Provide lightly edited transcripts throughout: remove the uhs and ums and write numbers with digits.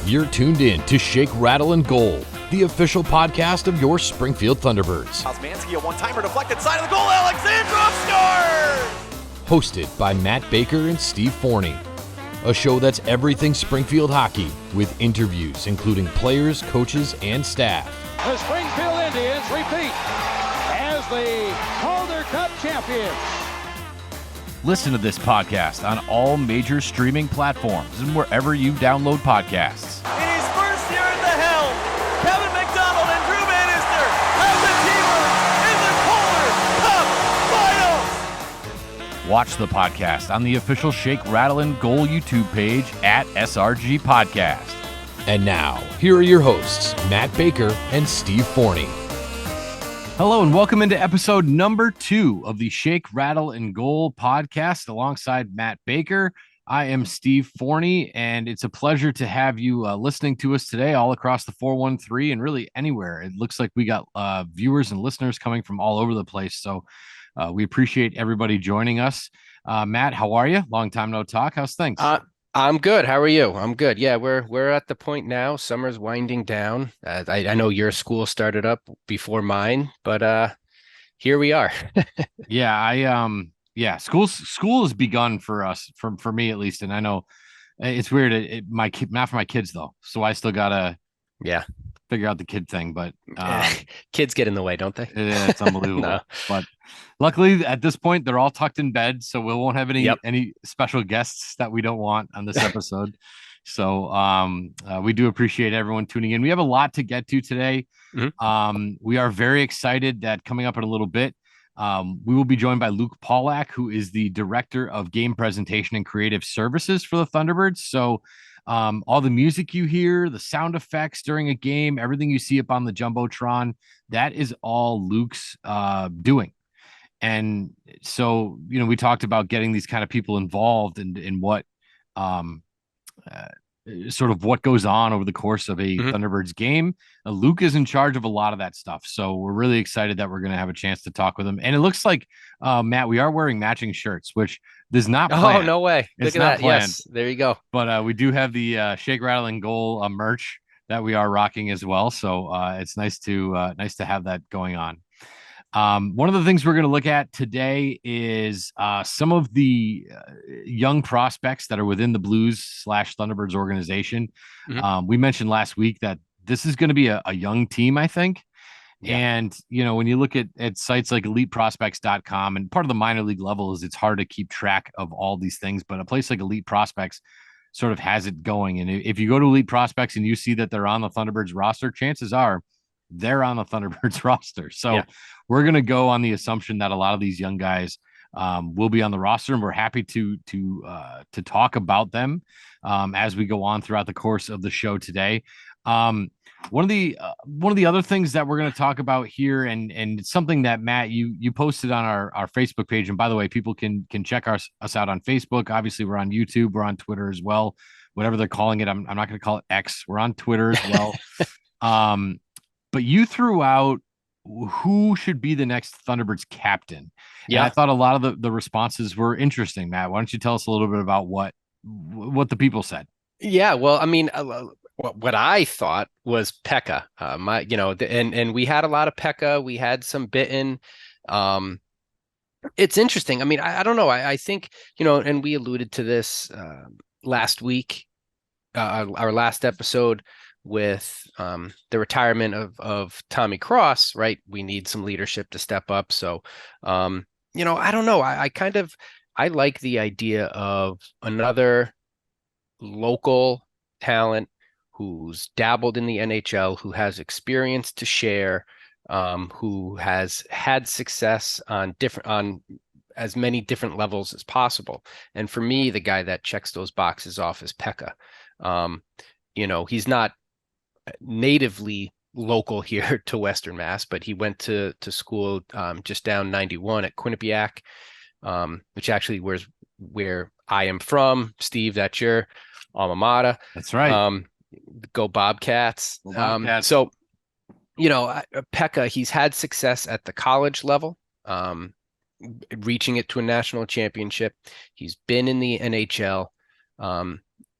You're tuned in to Shake, Rattle, and Goal, the official podcast of your Springfield Thunderbirds. Osmanski, a one-timer deflected side of the goal. Alexandrov scores! Hosted by Matt Baker and Steve Forney. A show that's everything Springfield hockey, with interviews including players, coaches, and staff. The Springfield Indians repeat as the Calder Cup champions. Listen to this podcast on all major streaming platforms and wherever you download podcasts. In his first year at the helm, Kevin McDonald and Drew Bannister have the TBirds in the Calder Cup Finals. Watch the podcast on the official Shake, Rattle, and Goal YouTube page at SRG Podcast. And now, here are your hosts, Matt Baker and Steve Forney. Hello and welcome into episode number 2 of the Shake, Rattle, and Goal podcast alongside Matt Baker. I am Steve Forney, and it's a pleasure to have you listening to us today all across the 413 and really anywhere. It looks like we got viewers and listeners coming from all over the place, so we appreciate everybody joining us. Matt, how are you? Long time no talk. How's things? I'm good. How are you? I'm good. Yeah, we're at the point now. Summer's winding down. I know your school started up before mine, but here we are. School has begun for us, for me at least, and I know it's weird. Not for my kids though, so I still gotta figure out the kid thing. But kids get in the way, don't they? Yeah, it's unbelievable. No. But luckily, at this point, they're all tucked in bed, so we won't have any special guests that we don't want on this episode. So we do appreciate everyone tuning in. We have a lot to get to today. Mm-hmm. We are very excited that coming up in a little bit, we will be joined by Luke Pawlak, who is the Director of Game Presentation and Creative Services for the Thunderbirds. So all the music you hear, the sound effects during a game, everything you see up on the Jumbotron, that is all Luke's doing. And so, we talked about getting these kind of people involved in what sort of what goes on over the course of a Thunderbirds game. Luke is in charge of a lot of that stuff. So we're really excited that we're going to have a chance to talk with him. And it looks like, Matt, we are wearing matching shirts, which is not planned. Oh, no way. It's Look at not that. planned. Yes, there you go. But we do have the Shake, Rattle, and Goal merch that we are rocking as well. So it's nice to have that going on. One of the things we're going to look at today is some of the young prospects that are within the Blues/Thunderbirds organization. Mm-hmm. We mentioned last week that this is going to be a young team, I think. Yeah. And, when you look at sites like eliteprospects.com, and part of the minor league level is it's hard to keep track of all these things, but a place like Elite Prospects sort of has it going. And if you go to Elite Prospects and you see that they're on the Thunderbirds roster, chances are they're on the Thunderbirds roster. So we're going to go on the assumption that a lot of these young guys will be on the roster, and we're happy to talk about them as we go on throughout the course of the show today. One of the other things that we're going to talk about here, and it's something that Matt, you posted on our Facebook page. And by the way, people can check us out on Facebook. Obviously we're on YouTube, we're on Twitter as well, whatever they're calling it. I'm not going to call it X. We're on Twitter as well. But you threw out who should be the next Thunderbirds captain. Yeah. And I thought a lot of the responses were interesting, Matt. Why don't you tell us a little bit about what the people said? Yeah, well, I mean, what I thought was Pekka. And we had a lot of Pekka. We had some Bitten. It's interesting. I mean, I don't know. I think, and we alluded to this last week, our last episode, with the retirement of Tommy Cross, right? We need some leadership to step up. So, I don't know. I like the idea of another local talent who's dabbled in the NHL, who has experience to share, who has had success on as many different levels as possible. And for me, the guy that checks those boxes off is Pekka. He's not natively local here to Western Mass, but he went to school just down 91 at Quinnipiac, which actually was where I am from. Steve, that's your alma mater. That's right. Go Bobcats. So, Pekka, he's had success at the college level, reaching it to a national championship. He's been in the NHL.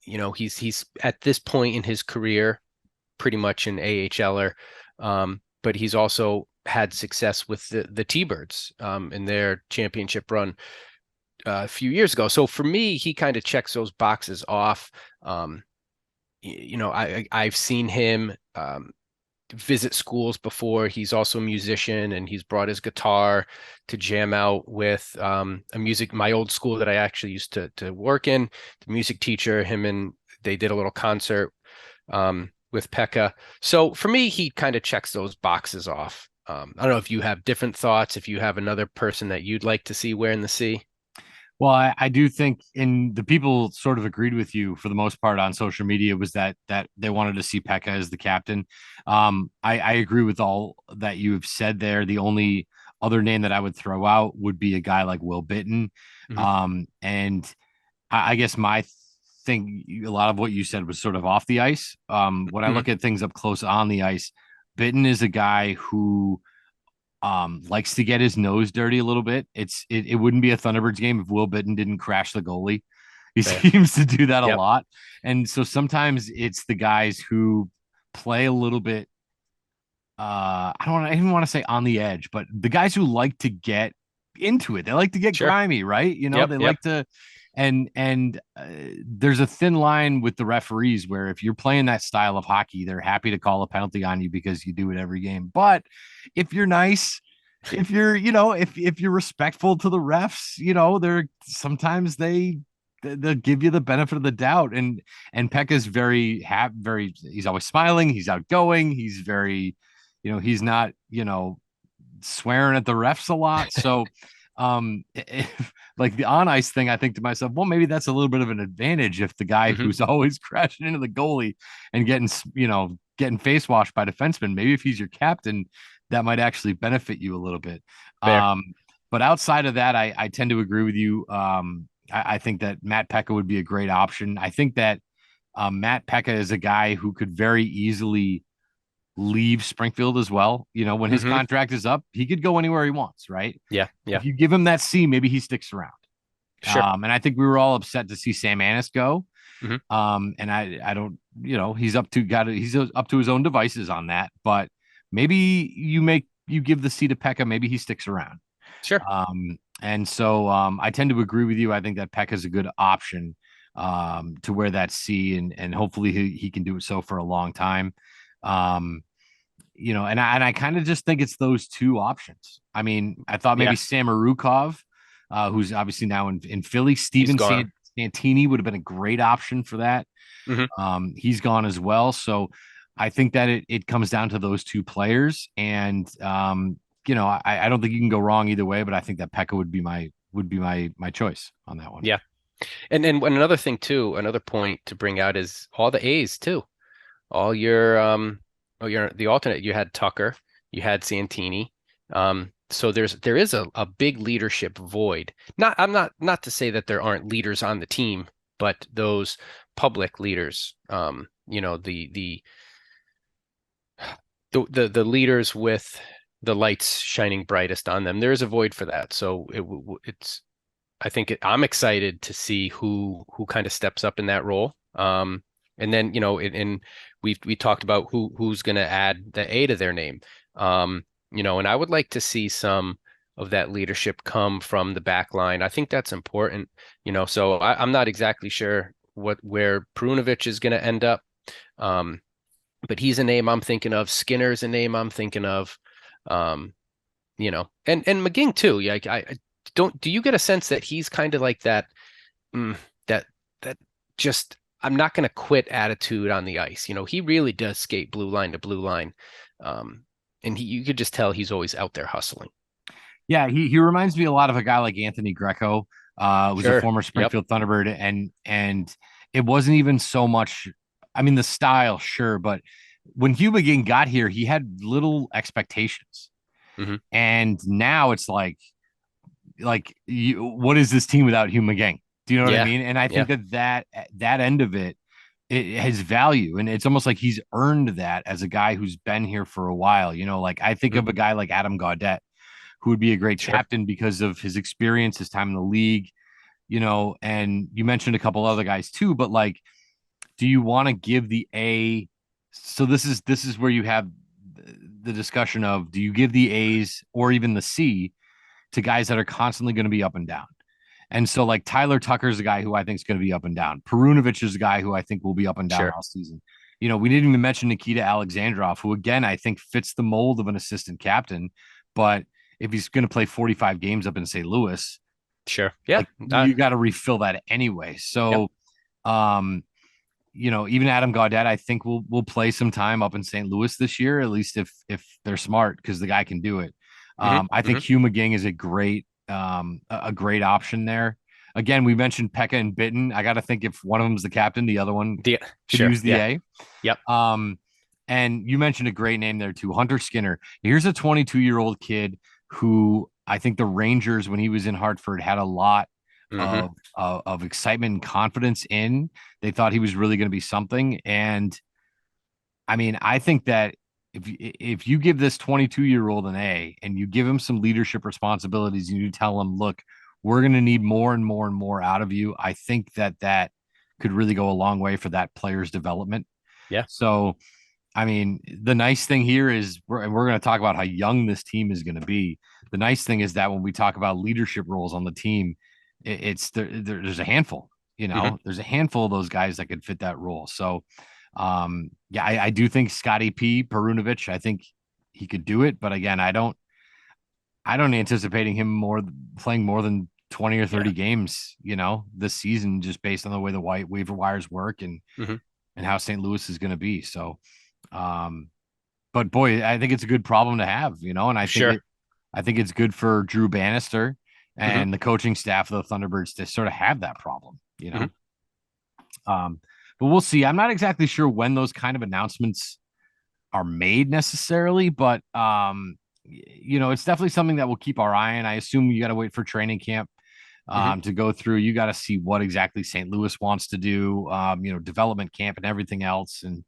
he's at this point in his career pretty much an AHLer, but he's also had success with the T-Birds in their championship run a few years ago. So for me, he kind of checks those boxes off. I've seen him visit schools before. He's also a musician, and he's brought his guitar to jam out with my old school that I actually used to work in. The music teacher, him and they did a little concert with Pekka. So for me, he kind of checks those boxes off. I don't know if you have different thoughts, if you have another person that you'd like to see wearing the C. Well, I do think, and the people sort of agreed with you for the most part on social media, was that they wanted to see Pekka as the captain. I agree with all that you've said there. The only other name that I would throw out would be a guy like Will Bitton. And I guess my thing, a lot of what you said was sort of off the ice. When I look at things up close on the ice, Bitton is a guy who likes to get his nose dirty a little bit. It wouldn't be a Thunderbirds game if Will Bitton didn't crash the goalie. He seems to do that a lot. And so sometimes it's the guys who play a little bit I don't even want to say on the edge, but the guys who like to get into it. They like to get grimy, right? They like to and there's a thin line with the referees where if you're playing that style of hockey, they're happy to call a penalty on you because you do it every game. But if you're nice, if you're, if you're respectful to the refs, they're sometimes they'll give you the benefit of the doubt. And Pekka's he's always smiling, he's outgoing, he's very, he's not, swearing at the refs a lot. So like the on ice thing, I think to myself, well, maybe that's a little bit of an advantage if the guy who's always crashing into the goalie and getting face washed by defensemen, maybe if he's your captain, that might actually benefit you a little bit. But outside of that, I tend to agree with you. I think that Matt Pekka would be a great option. I think that Matt Pekka is a guy who could very easily leave Springfield as well. When his contract is up, he could go anywhere he wants, right? Yeah. If you give him that C, maybe he sticks around. Sure. And I think we were all upset to see Sam Anis go. And I don't, he's up to his own devices on that, but maybe you give the C to Pekka, maybe he sticks around. Sure. And so I tend to agree with you. I think that Pekka is a good option to wear that C, and hopefully he can do it so for a long time. And I kind of just think it's those two options. I mean, I thought maybe Samorukov, who's obviously now in Philly. Steven Santini would have been a great option for that. He's gone as well. So I think that it comes down to those two players. And, I don't think you can go wrong either way, but I think that Pekka would be my choice on that one. Yeah. And another thing too, another point to bring out is all the A's too. All your the alternate, you had Tucker, you had Santini. So there is a big leadership void. I'm not to say that there aren't leaders on the team, but those public leaders, the leaders with the lights shining brightest on them, there is a void for that. So I'm excited to see who kind of steps up in that role. And then, we talked about who's going to add the A to their name. And I would like to see some of that leadership come from the back line. I think that's important, so I'm not exactly sure where Perunovic is going to end up. But he's a name I'm thinking of. Skinner's a name I'm thinking of. And McGing too. Yeah. Do you get a sense that he's kind of like that, that just, I'm not going to quit attitude on the ice. He really does skate blue line to blue line. And you could just tell he's always out there hustling. Yeah, he reminds me a lot of a guy like Anthony Greco, who's a former Springfield Thunderbird, and it wasn't even so much. I mean, the style, sure, but when Hugh McGinn got here, he had little expectations, and now it's like what is this team without Hugh McGinn? Do you know what I mean? And I think that end of it has value, and it's almost like he's earned that as a guy who's been here for a while. Like I think of a guy like Adam Gaudette, who would be a great captain because of his experience, his time in the league, and you mentioned a couple other guys too, but like do you want to give the A? So this is where you have the discussion of, do you give the A's or even the C to guys that are constantly going to be up and down? And so, like, Tyler Tucker's a guy who I think is going to be up and down. Perunovich is a guy who I think will be up and down Sure. all season. We didn't even mention Nikita Alexandrov, who, again, I think fits the mold of an assistant captain. But if he's going to play 45 games up in St. Louis, Sure. Yeah. like, you got to refill that anyway. So, even Adam Gaudette, I think will play some time up in St. Louis this year, at least if they're smart, because the guy can do it. I think Hugh McGing is a great option there. Again, we mentioned Pekka and Bitten. I got to think, if one of them's the captain, the other one could use the A. Yep. And you mentioned a great name there too, Hunter Skinner. Here's a 22-year-old kid who I think the Rangers, when he was in Hartford, had a lot of excitement and confidence in. They thought he was really going to be something. And I mean, I think that if you give this 22-year-old an A and you give him some leadership responsibilities and you tell him, look, we're going to need more and more and more out of you, I think that could really go a long way for that player's development. Yeah. So, I mean, the nice thing here is, we're going to talk about how young this team is going to be. The nice thing is that when we talk about leadership roles on the team, there's a handful, there's a handful of those guys that could fit that role. So, I do think Scotty P. Perunovich, I think he could do it. But again, I don't anticipating him playing more than 20 or 30 games, this season, just based on the way the waiver wires work and how St. Louis is going to be. So, but boy, I think it's a good problem to have, and I think I think it's good for Drew Bannister and the coaching staff of the Thunderbirds to sort of have that problem, but we'll see. I'm not exactly sure when those kind of announcements are made necessarily, but it's definitely something that we'll keep our eye on. I assume you got to wait for training camp to go through. You got to see what exactly St. Louis wants to do, development camp and everything else. And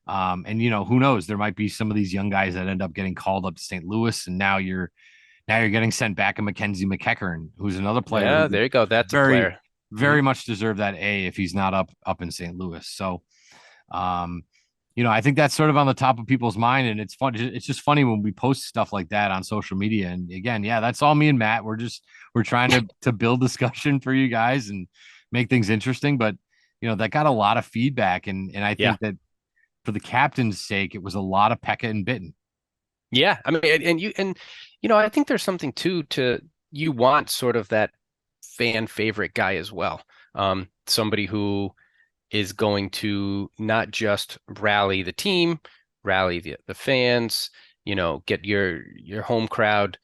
who knows, there might be some of these young guys that end up getting called up to St. Louis. And now you're getting sent back, a Mackenzie McEachern, who's another player. Yeah, there you go. That's a player. Very much deserve that A if he's not up in St. Louis. So, I think that's sort of on the top of people's mind, and it's fun. It's just funny when we post stuff like that on social media. And again, that's all me and Matt. We're trying to build discussion for you guys and make things interesting. But that got a lot of feedback, and I think that for the captain's sake, it was a lot of Pekka and Bitten. Yeah, I mean, I think there's something too you want sort of that fan favorite guy as well. Somebody who is going to not just rally the team, rally the fans, get your home crowd,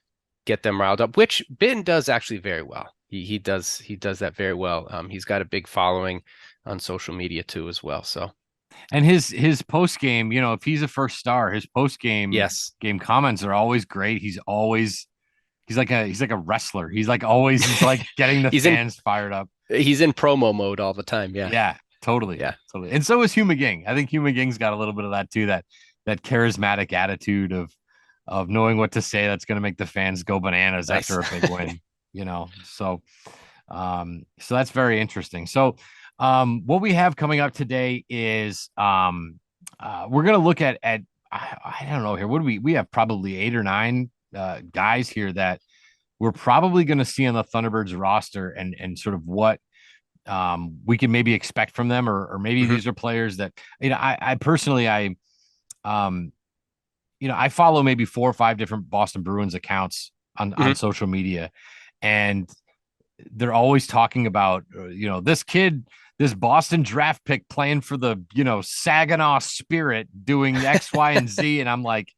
get them riled up, which Ben does actually very well. He does that very well. He's got a big following on social media too as well. So, and his post game, if he's a first star, his post game game comments are always great. He's like a wrestler. He's like getting the fans fired up. He's in promo mode all the time. Yeah. Yeah, totally. Yeah, totally. And so is Hugh McGing. I think Hugh McGing's got a little bit of that too, that charismatic attitude of knowing what to say that's going to make the fans go bananas after a big win, So that's very interesting. So what we have coming up today is we're going to look at I don't know here. What do we have? Probably 8 or 9 guys here that we're probably going to see on the Thunderbirds roster, and sort of what we can maybe expect from them, or maybe these are players that, I personally, I follow maybe 4 or 5 different Boston Bruins accounts on social media, and they're always talking about, this kid, this Boston draft pick playing for the, Saginaw Spirit doing X, Y, and Z. And I'm like,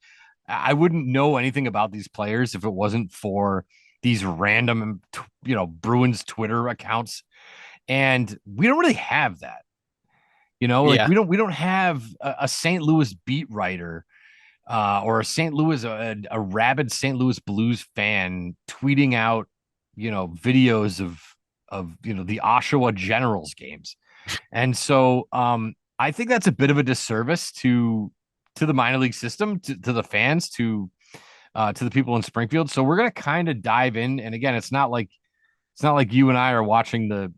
I wouldn't know anything about these players if it wasn't for these random, Bruins Twitter accounts. And we don't really have that, we don't have a St. Louis beat writer or a St. Louis, a rabid St. Louis Blues fan tweeting out, videos of the Oshawa Generals games. And so I think that's a bit of a disservice to the minor league system, to the fans, to the people in Springfield. So we're going to kind of dive in. And again, it's not like you and I are watching the,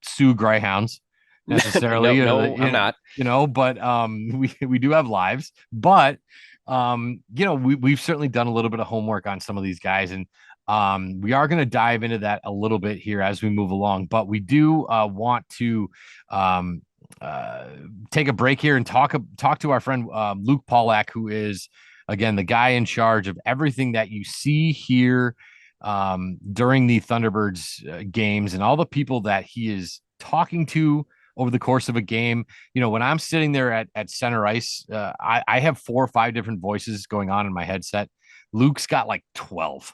Sioux Greyhounds. necessarily. I'm not. But we do have lives. But we've certainly done a little bit of homework on some of these guys, and we are going to dive into that a little bit here as we move along. But we do want to take a break here and talk to our friend Luke Pawlak, who is again the guy in charge of everything that you see here during the Thunderbirds games, and all the people that he is talking to over the course of a game. When I'm sitting there at center ice, I have 4 or 5 different voices going on in my headset. Luke's got like 12.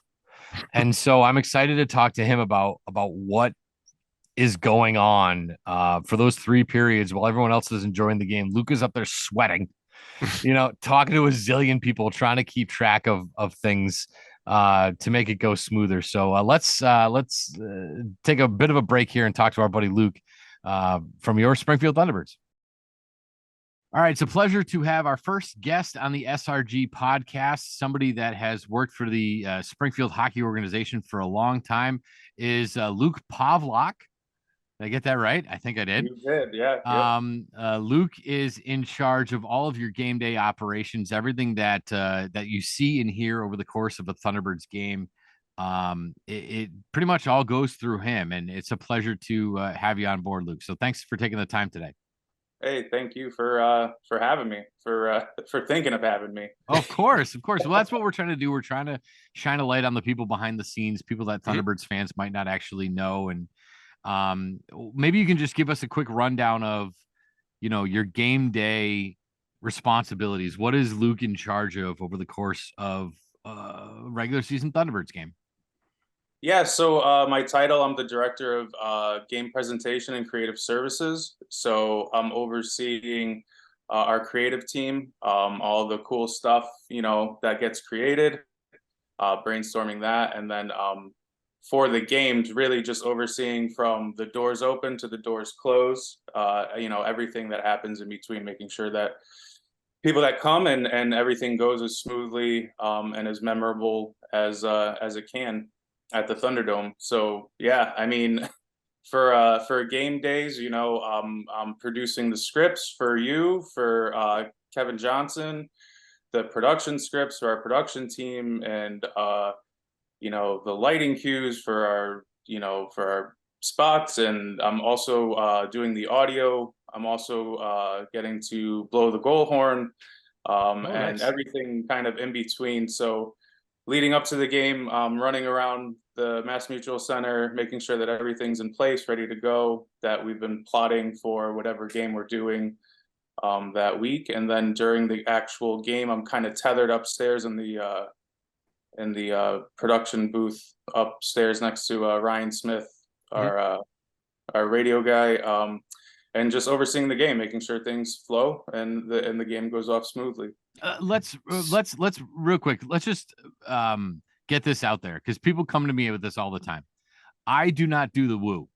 And so I'm excited to talk to him about what is going on for those 3 periods while everyone else is enjoying the game. Luke is up there sweating, talking to a zillion people, trying to keep track of things to make it go smoother. So let's take a bit of a break here and talk to our buddy Luke from your Springfield Thunderbirds. All right, it's a pleasure to have our first guest on the SRG podcast. Somebody that has worked for the Springfield Hockey Organization for a long time is Luke Pawlak. Did I get that right? I think I did. You did, yeah. Luke is in charge of all of your game day operations, everything that you see and hear over the course of a Thunderbirds game. It pretty much all goes through him, and it's a pleasure to have you on board, Luke. So thanks for taking the time today. Hey, thank you for having me, for thinking of having me. Of course. Well, that's what we're trying to do. We're trying to shine a light on the people behind the scenes, people that Thunderbirds fans might not actually know. And maybe you can just give us a quick rundown of, your game day responsibilities. What is Luke in charge of over the course of regular season Thunderbirds game? Yeah, so my title, I'm the director of game presentation and creative services. So I'm overseeing our creative team, all the cool stuff, that gets created, brainstorming that. And then for the games, really just overseeing from the doors open to the doors close, everything that happens in between, making sure that people that come and everything goes as smoothly and as memorable as it can at the Thunderdome. So yeah, I mean, for game days, I'm producing the scripts for Kevin Johnson, the production scripts for our production team, and the lighting cues for our spots. And I'm also doing the audio. I'm also getting to blow the goal horn, and nice. Everything kind of in between. So leading up to the game, running around the Mass Mutual Center, making sure that everything's in place, ready to go, that we've been plotting for whatever game we're doing that week. And then during the actual game, I'm kind of tethered upstairs in the production booth upstairs next to Ryan Smith, our radio guy, and just overseeing the game, making sure things flow and the game goes off smoothly. Let's real quick. Let's just get this out there, because people come to me with this all the time. I do not do the woo.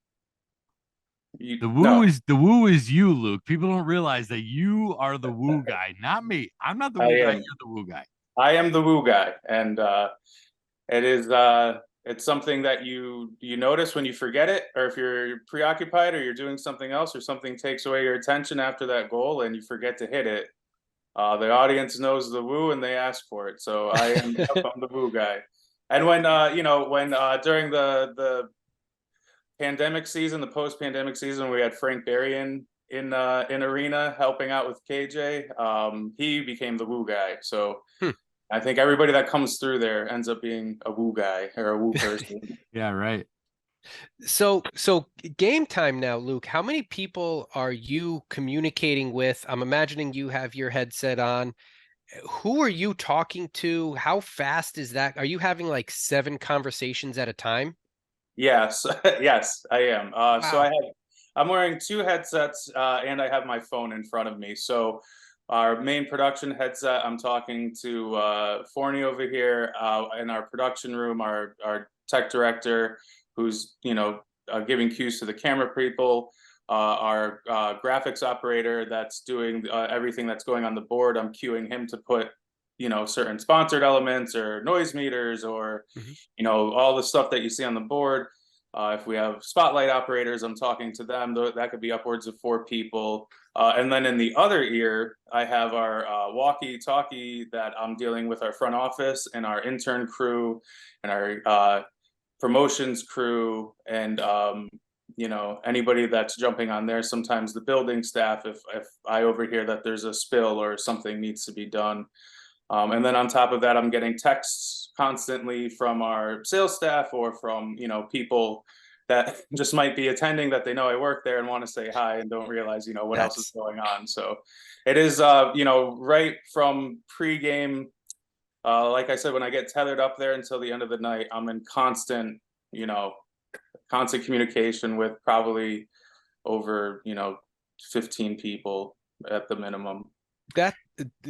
The woo is you, Luke. People don't realize that you are the woo guy, not me. I'm not the woo guy. You're the woo guy. I am the woo guy, and it is it's something that you notice when you forget it, or if you're preoccupied, or you're doing something else, or something takes away your attention after that goal, and you forget to hit it. The audience knows the woo, and they ask for it. So I'm the woo guy. And when during the pandemic season, the post-pandemic season, we had Frank Berrien in arena helping out with KJ. He became the woo guy. So I think everybody that comes through there ends up being a woo guy or a woo person. Yeah, right. So game time now, Luke, how many people are you communicating with? I'm imagining you have your headset on. Who are you talking to? How fast is that? Are you having like 7 conversations at a time? Yes, yes, I am. Wow. So I'm wearing 2 headsets, and I have my phone in front of me. So our main production headset, I'm talking to Forney over here in our production room, our tech director, who's giving cues to the camera people, our graphics operator that's doing everything that's going on the board. I'm cueing him to put certain sponsored elements or noise meters or all the stuff that you see on the board. If we have spotlight operators, I'm talking to them. That could be upwards of 4 people. And then in the other ear, I have our walkie-talkie that I'm dealing with our front office and our intern crew and our promotions crew and anybody that's jumping on there. Sometimes the building staff, if I overhear that there's a spill or something needs to be done. And then on top of that, I'm getting texts constantly from our sales staff or from, people that just might be attending that they know I work there and want to say hi and don't realize, what else is going on. So it is, right from pregame, like I said, when I get tethered up there until the end of the night, I'm in constant communication with probably over, 15 people at the minimum.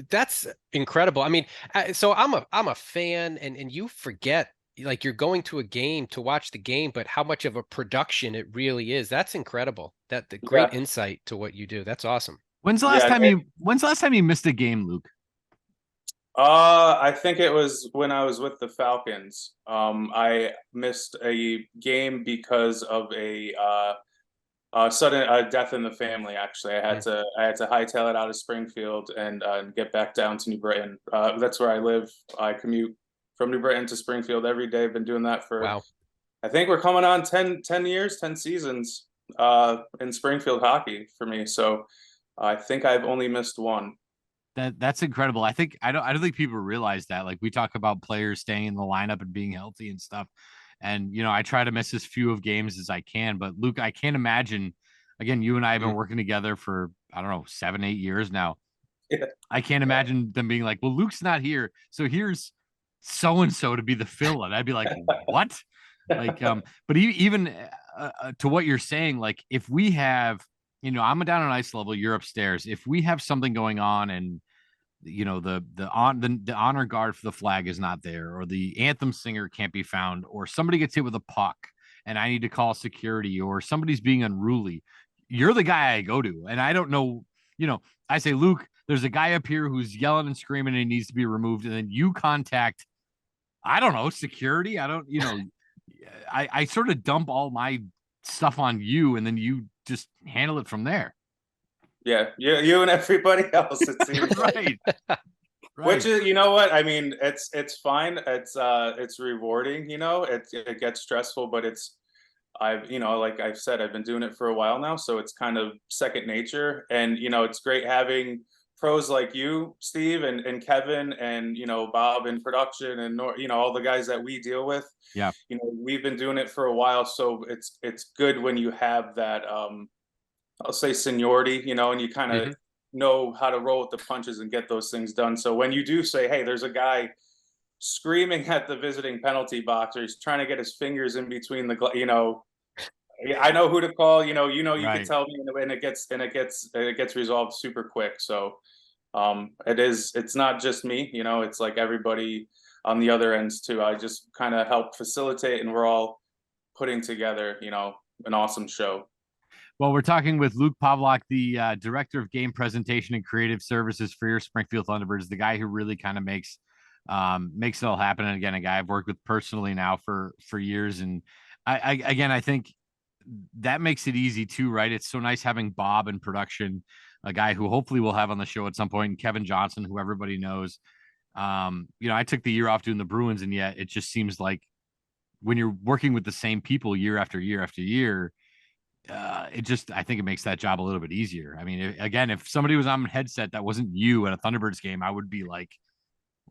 That's incredible. I mean, so I'm a fan, and you forget, like, you're going to a game to watch the game, but how much of a production it really is. That's incredible. The great insight to what you do. That's awesome. When's the last time you missed a game, Luke? I think it was when I was with the Falcons. I missed a game because of a sudden death in the family. Actually, I had to hightail it out of Springfield and get back down to New Britain. That's where I live. I commute from New Britain to Springfield every day. I've been doing that for, wow. I think we're coming on 10 years, 10 seasons in Springfield hockey for me. So I think I've only missed one. That's incredible. I don't think people realize that. Like, we talk about players staying in the lineup and being healthy and stuff. And, I try to miss as few of games as I can. But Luke, I can't imagine, again, you and I have been working together for, I don't know, 7, 8 years now. Yeah. I can't imagine them being like, well, Luke's not here, so here's so-and-so to be the fill. And I'd be like, what? Like, but even to what you're saying, like, if we have, I'm down on ice level, you're upstairs. If we have something going on and, the honor guard for the flag is not there, or the anthem singer can't be found, or somebody gets hit with a puck and I need to call security, or somebody's being unruly, you're the guy I go to. And I don't know, I say, Luke, there's a guy up here who's yelling and screaming and he needs to be removed. And then you contact, I don't know, security. I don't, I sort of dump all my stuff on you, and then you just handle it from there. Yeah, you and everybody else, it seems. Right. Which is, you know what? I mean, it's fine. It's rewarding, it gets stressful, but like I've said, I've been doing it for a while now, so it's kind of second nature. And, it's great having pros like you, Steve, and Kevin, and, Bob in production, and, all the guys that we deal with. Yeah. We've been doing it for a while, so it's good when you have that, I'll say seniority, and you kind of know how to roll with the punches and get those things done. So when you do say, hey, there's a guy screaming at the visiting penalty box, or he's trying to get his fingers in between I know who to call, you Right. can tell me, and it gets resolved super quick. So it's not just me, it's like everybody on the other ends too. I just kind of help facilitate, and we're all putting together, an awesome show. Well, we're talking with Luke Pawlak, the director of game presentation and creative services for your Springfield Thunderbirds, the guy who really kind of makes it all happen. And again, a guy I've worked with personally now for years. And I think that makes it easy too, right? It's so nice having Bob in production, a guy who hopefully we'll have on the show at some point, and Kevin Johnson, who everybody knows. I took the year off doing the Bruins, and yet it just seems like when you're working with the same people year after year after year, I think it makes that job a little bit easier. I mean, if somebody was on a headset that wasn't you at a Thunderbirds game, I would be like,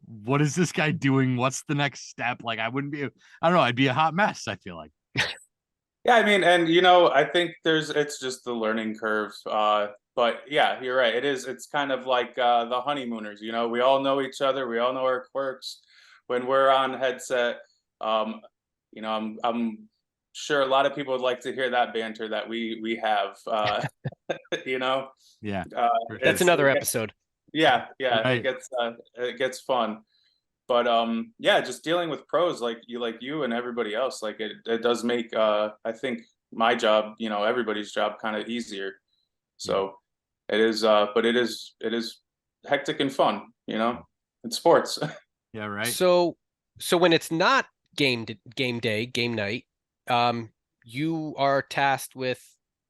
what is this guy doing? What's the next step? Like, I don't know. I'd be a hot mess, I feel like. Yeah, I mean, and I think it's just the learning curve. But yeah, you're right. It's kind of like the honeymooners, we all know each other. We all know our quirks. When we're on headset, I'm sure a lot of people would like to hear that banter that we have, Yeah. That's another episode. Yeah. Right. It gets fun. But yeah, just dealing with pros like you and everybody else, like it does make I think my job, everybody's job kind of easier. So it is, but it is hectic and fun, it's sports. Yeah, right. So when it's not game day, game night, you are tasked with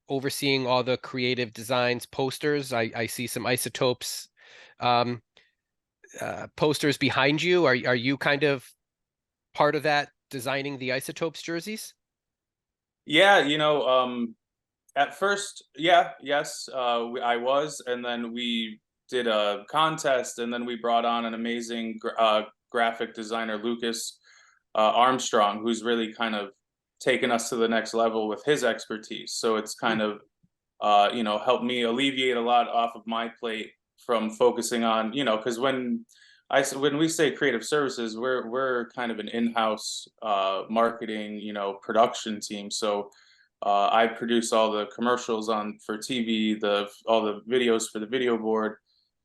overseeing all the creative designs, posters. I see some Isotopes um, posters behind you. Are you kind of part of that, designing the Isotopes jerseys? Yeah, at first, yes, I was, and then we did a contest, and then we brought on an amazing graphic designer, Lucas Armstrong, who's really kind of taken us to the next level with his expertise. So it's kind of, helped me alleviate a lot off of my plate from focusing on, because when we say creative services, we're kind of an in-house marketing, production team. So I produce all the commercials for TV, all the videos for the video board,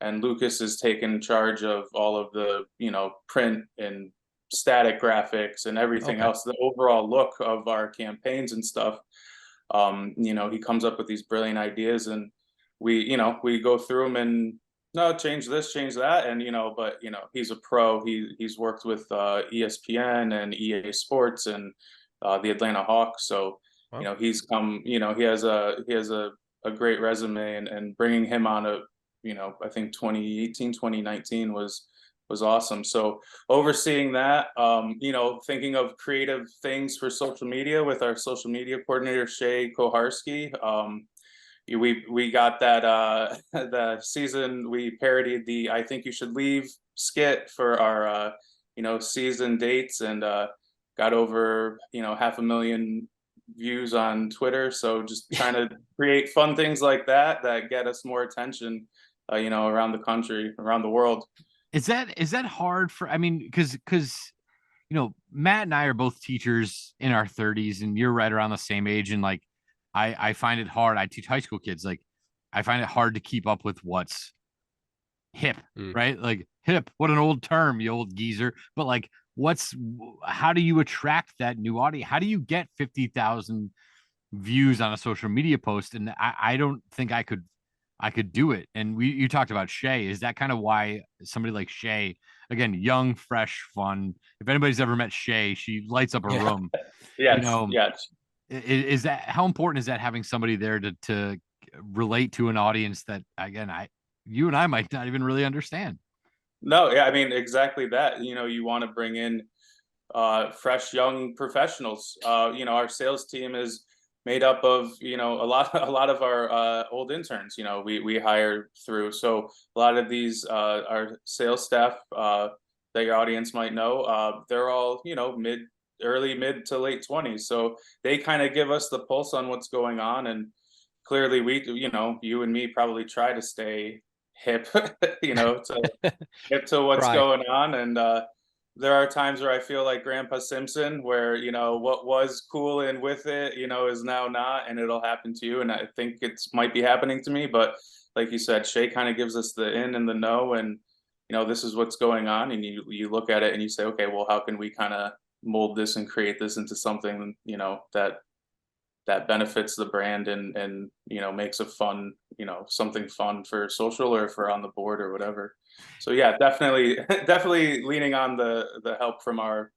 and Lucas is taken charge of all of the print and static graphics and everything Okay. else, the overall look of our campaigns and stuff. He comes up with these brilliant ideas, and we go through them and no, change this, change that, and but he's a pro. He's worked with ESPN and EA Sports and the Atlanta Hawks, so Wow. he's come. He has a great resume, and bringing him on I think 2018, 2019 was awesome. So overseeing that, thinking of creative things for social media with our social media coordinator Shay Koharski. We got that the season we parodied the "I Think You Should Leave" skit for our season dates, and got over 500,000 views on Twitter. So just trying to create fun things like that get us more attention, around the country, around the world. Is that hard for? I mean, because Matt and I are both teachers in our 30s, and you're right around the same age, and like I find it hard. I teach high school kids. Like I find it hard to keep up with what's hip, Mm. right? Like hip, what an old term, you old geezer. But like, how do you attract that new audience? How do you get 50,000 views on a social media post? And I don't think I could do it. And you talked about Shay. Is that kind of why somebody like Shay, again, young, fresh, fun? If anybody's ever met Shay, she lights up a Yeah. room. Yes, yes. Is that how important is that, having somebody there to relate to an audience that, again, you and I might not even really understand? No, yeah, I mean exactly that. You want to bring in fresh young professionals. Our sales team is made up of a lot of our old interns. We hire through. So a lot of these our sales staff that your audience might know, they're all early mid to late 20s. So they kind of give us the pulse on what's going on, and clearly we you and me probably try to stay hip, to hip to what's Try. going on. And there are times where I feel like Grandpa Simpson, where what was cool and with it, is now not, and it'll happen to you. And I think it's might be happening to me, but like you said, Shay kind of gives us the in and the no, and this is what's going on, and you look at it and you say, okay, well, how can we kind of mold this and create this into something that benefits the brand, and makes a fun, something fun for social or for on the board or whatever. So yeah, definitely definitely leaning on the help from our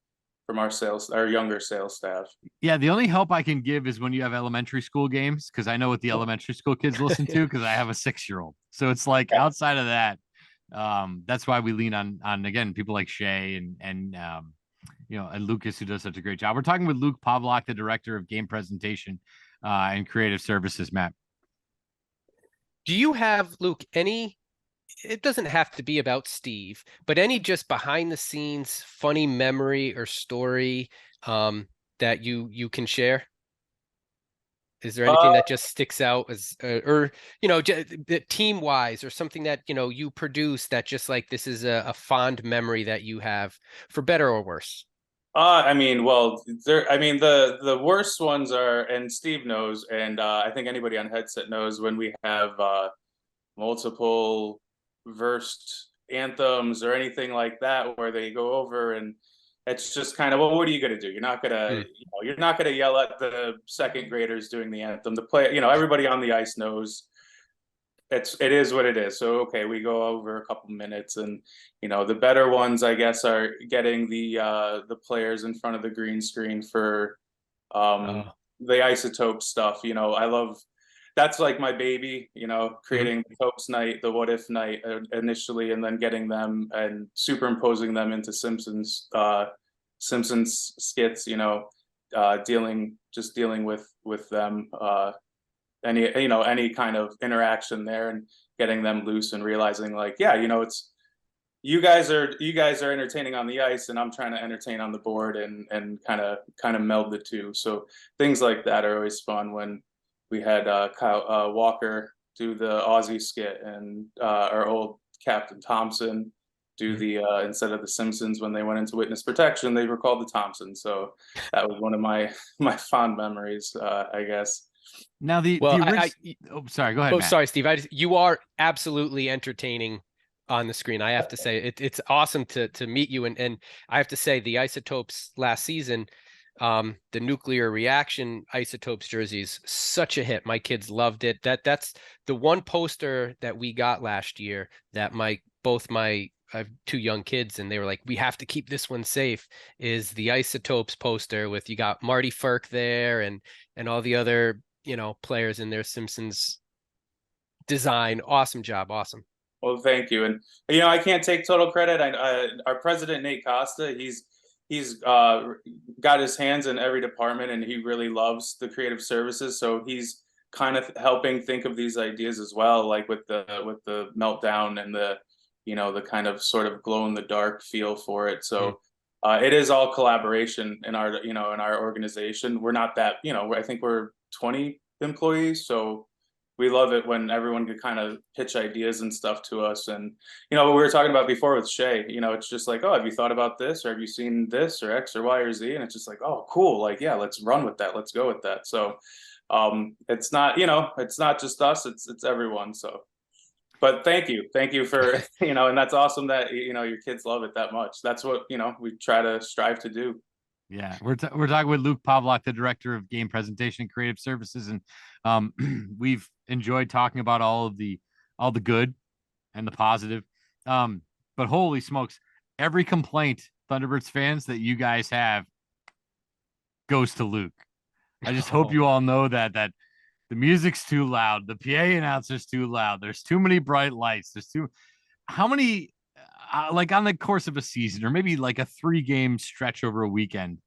younger sales staff. Yeah, the only help I can give is when you have elementary school games, because I know what the elementary school kids listen to, because I have a 6-year-old. So it's like, Yeah. outside of that, that's why we lean on again, people like Shay and Lucas, who does such a great job. We're talking with Luke Pawlak, the director of game presentation and creative services. Matt, Do you have, Luke, it doesn't have to be about Steve, but any just behind the scenes funny memory or story that you can share? Is there anything that just sticks out as or team wise, or something that you produce that just like this is a fond memory that you have, for better or worse? I mean, well, the worst ones are, and Steve knows, and I think anybody on headset knows, when we have multiple versed anthems or anything like that, where they go over, and it's just kind of, well, what are you gonna do? Hmm. You're not gonna yell at the second graders doing the anthem. The play, everybody on the ice knows it is what it is. So okay, we go over a couple minutes, and the better ones, I guess, are getting the players in front of the green screen for Oh, the isotope stuff. I love, that's like my baby, creating the Topes night, the What If night initially, and then getting them and superimposing them into Simpsons skits, dealing with them, any kind of interaction there, and getting them loose and realizing like, yeah, it's, you guys are entertaining on the ice, and I'm trying to entertain on the board, and kind of meld the two. So things like that are always fun. When we had Kyle Walker do the Aussie skit, and our old Captain Thompson do the instead of the Simpsons, when they went into witness protection, they were called the Thompsons. So that was one of my fond memories, I guess. Now sorry, go ahead. Oh, Matt. sorry, Steve. You are absolutely entertaining on the screen. I have to say, it's awesome to meet you, and I have to say, the Isotopes last season, the nuclear reaction Isotopes jerseys, such a hit. My kids loved it. That's the one poster that we got last year that I have 2 young kids, and they were like, we have to keep this one safe, is the Isotopes poster with, you got Marty Firk there, and all the other players in their Simpsons design. Awesome job. Awesome. Well, thank you. And I can't take total credit. Our president, Nate Costa, he's got his hands in every department, and he really loves the creative services. So he's kind of helping think of these ideas as well, like with the meltdown and the the kind of sort of glow in the dark feel for it. So it is all collaboration in our in our organization. We're not that I think we're 20 employees, so we love it when everyone could kind of pitch ideas and stuff to us. And what we were talking about before with Shay, it's just like, oh, have you thought about this, or have you seen this, or X or Y or Z? And it's just like, oh, cool, like, yeah, let's run with that, let's go with that. So it's not it's not just us, it's everyone. So but thank you for and that's awesome that your kids love it that much. That's what we try to strive to do. Yeah, we're talking with Luke Pawlak, the director of game presentation and creative services, and we've enjoyed talking about all the good and the positive. But holy smokes, every complaint Thunderbirds fans that you guys have goes to Luke. I just hope you all know that the music's too loud, the PA announcer's too loud, there's too many bright lights, how many like on the course of a season, or maybe like a 3-game stretch over a weekend,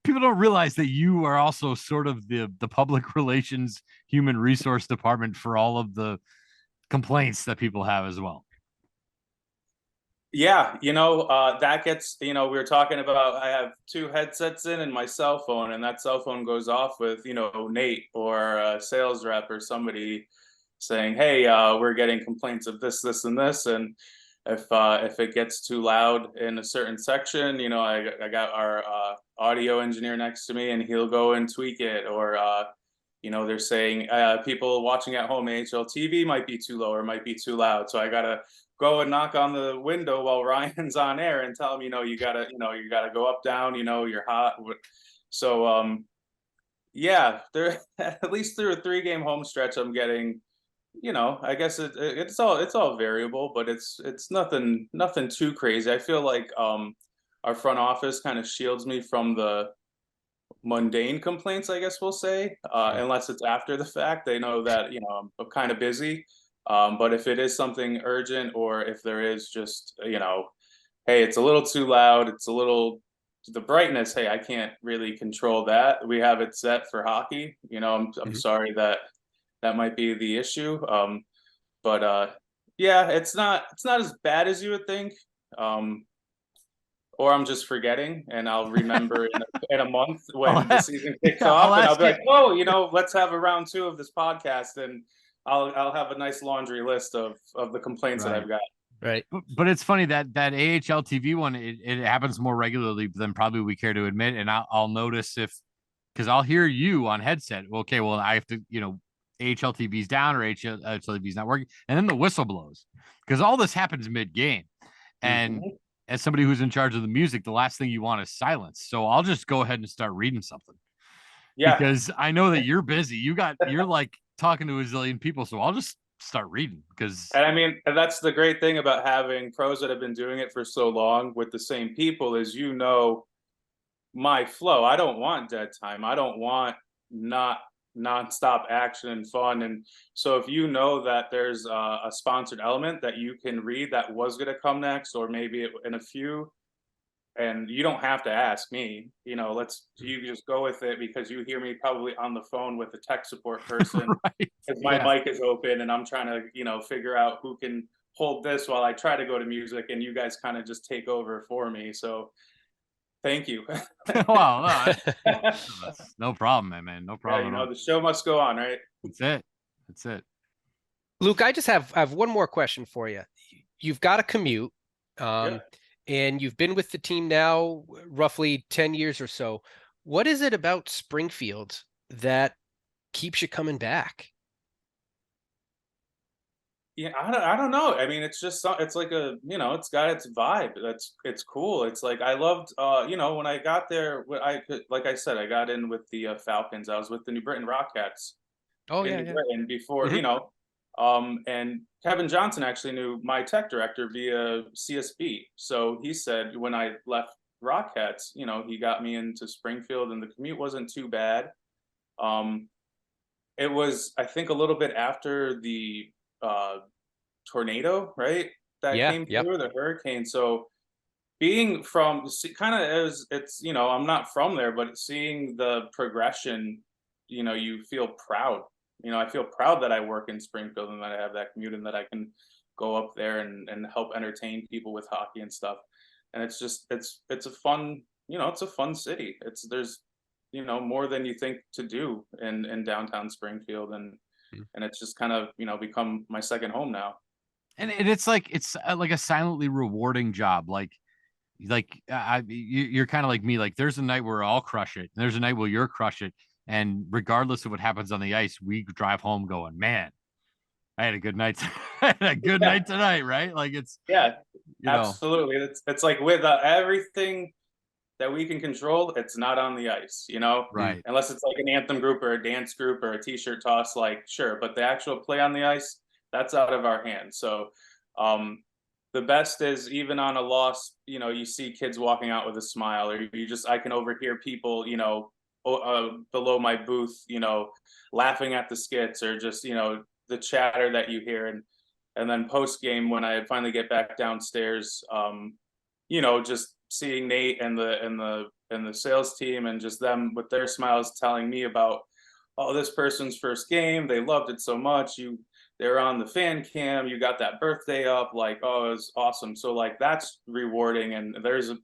people don't realize that you are also sort of the public relations human resource department for all of the complaints that people have as well. Yeah, that gets, we were talking about, I have 2 headsets in and my cell phone, and that cell phone goes off with, Nate or a sales rep or somebody saying, hey, we're getting complaints of this, this, and this. And if it gets too loud in a certain section, I got our audio engineer next to me, and he'll go and tweak it. Or they're saying people watching at home, AHL TV might be too low or might be too loud, so I gotta go and knock on the window while Ryan's on air and tell him, you gotta go up, down, you're hot. So yeah, there at least through a 3-game home stretch, I'm getting, I guess it's all variable, but it's nothing too crazy. I feel like our front office kind of shields me from the mundane complaints, I guess we'll say, unless it's after the fact. They know that I'm kind of busy, but if it is something urgent, or if there is just hey, it's a little too loud, it's a little, the brightness, hey, I can't really control that. We have it set for hockey. I'm sorry that might be the issue. But yeah, it's not as bad as you would think. Or I'm just forgetting, and I'll remember in a month when the season kicks off, and I'll be like, oh, let's have a round 2 of this podcast, and I'll have a nice laundry list of the complaints that I've got. Right. But it's funny that AHL TV one, it happens more regularly than probably we care to admit. And I'll notice because I'll hear you on headset. Okay, well, I have to, AHL TV's down, or AHL TV's not working. And then the whistle blows, because all this happens mid-game. And as somebody who's in charge of the music, the last thing you want is silence. So I'll just go ahead and start reading something. Yeah. Because I know that you're busy. You're like talking to a zillion people. So I'll just start reading, because. And I mean, that's the great thing about having pros that have been doing it for so long with the same people, is, my flow. I don't want dead time. I don't want not nonstop action and fun. And so if you know that there's a sponsored element that you can read that was going to come next, or maybe in a few, and you don't have to ask me, you just go with it because you hear me probably on the phone with a tech support person Right. because my Yeah. mic is open and I'm trying to, figure out who can hold this while I try to go to music, and you guys kind of just take over for me. So thank you. Well, no, that's no problem, man. No Yeah, problem at all. the show must go on, right? That's it. That's it. Luke, I have one more question for you. You've got a commute, Yeah. and you've been with the team now roughly 10 years or so. What is it about Springfield that keeps you coming back? Yeah, I don't know. I mean, it's just it's like it's got its vibe. It's cool. It's like I loved when I got there, like I said, I got in with the Falcons. I was with the New Britain Rockets Oh, in yeah, New yeah. Britain before, Mhm. and Kevin Johnson actually knew my tech director via CSB. So he said when I left Rockets, he got me into Springfield, and the commute wasn't too bad. Um, it was, I think, a little bit after the tornado, right? That Yeah, came yep. through, the hurricane. So being from kind of as it's, I'm not from there, but seeing the progression, you feel proud. I feel proud that I work in Springfield and that I have that commute and that I can go up there and help entertain people with hockey and stuff. And it's just it's a fun, it's a fun city. There's more than you think to do in downtown Springfield, Mm. and it's just kind of become my second home now. And it's like like a silently rewarding job. You're kind of like me. Like there's a night where I'll crush it, and there's a night where you're crush it, and regardless of what happens on the ice, we drive home going, man, I had a good night. I had a good Yeah. night tonight, right? Like it's Yeah, you know absolutely. It's like with everything that we can control, it's not on the ice, Mm. right. unless it's like an anthem group or a dance group or a t-shirt toss, like sure, but the actual play on the ice, that's out of our hands. So the best is even on a loss, you see kids walking out with a smile, or I can overhear people, below my booth, laughing at the skits, or just, the chatter that you hear. And then post game, when I finally get back downstairs, just seeing Nate and the sales team, and just them with their smiles telling me about, oh, this person's first game, they loved it so much. They're on the fan cam, you got that birthday up, like, oh, it was awesome. So like that's rewarding, and there's a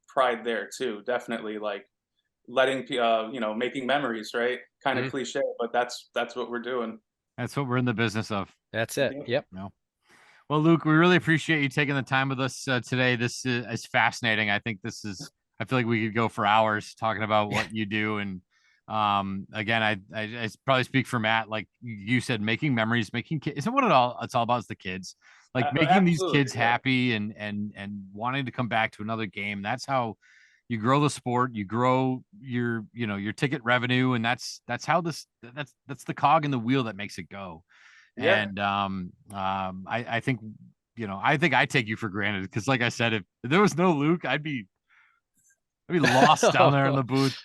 pride there too. Definitely, like letting making memories, right? Kind of Mm. cliche, but that's what we're doing. That's what we're in the business of. That's it. Yep. Yep. No. Well, Luke, we really appreciate you taking the time with us today. This is fascinating. I think I feel like we could go for hours talking about what you do. And again, I probably speak for Matt. Like you said, making memories, making kids. Isn't what it's all about is the kids. Like making these Absolutely, kids yeah. happy and wanting to come back to another game. That's how you grow the sport. You grow your ticket revenue, and that's how that's the cog in the wheel that makes it go. Yeah. And I think I think I take you for granted because, like I said, if there was no Luke, I'd be lost down there in the booth.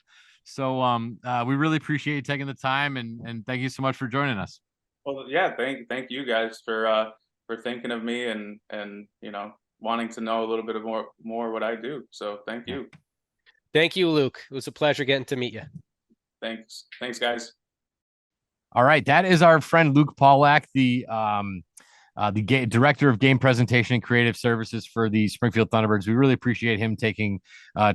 So we really appreciate you taking the time, and thank you so much for joining us. Well, yeah, thank you guys for thinking of me, and wanting to know a little bit of more what I do. So thank you. Thank you, Luke. It was a pleasure getting to meet you. Thanks guys. All right, that is our friend Luke Pawlak, the director of game presentation and creative services for the Springfield Thunderbirds. We really appreciate him taking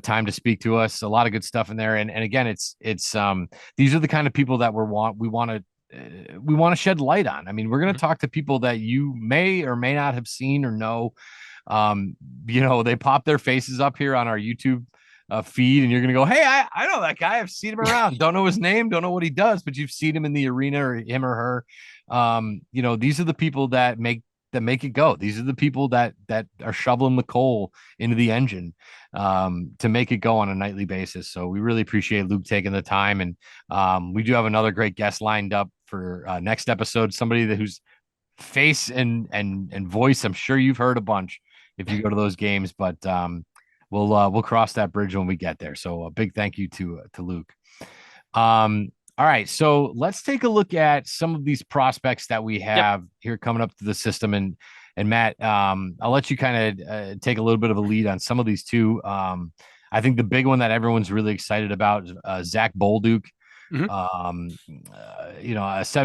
time to speak to us. A lot of good stuff in there, and again, it's these are the kind of people that we want to shed light on. I mean, we're going to talk to people that you may or may not have seen or know. They pop their faces up here on our YouTube feed, and you're gonna go, hey, I know that guy. I've seen him around. Don't know his name, don't know what he does, but you've seen him in the arena, or him or her. These are the people that make it go. These are the people that are shoveling the coal into the engine to make it go on a nightly basis. So we really appreciate Luke taking the time, and we do have another great guest lined up for next episode. Somebody whose face and voice I'm sure you've heard a bunch if you go to those games, but we'll cross that bridge when we get there. So a big thank you to Luke. All right, so let's take a look at some of these prospects that we have here coming up to the system. And Matt, I'll let you kind of take a little bit of a lead on some of these too. I think the big one that everyone's really excited about is Zach Bolduc.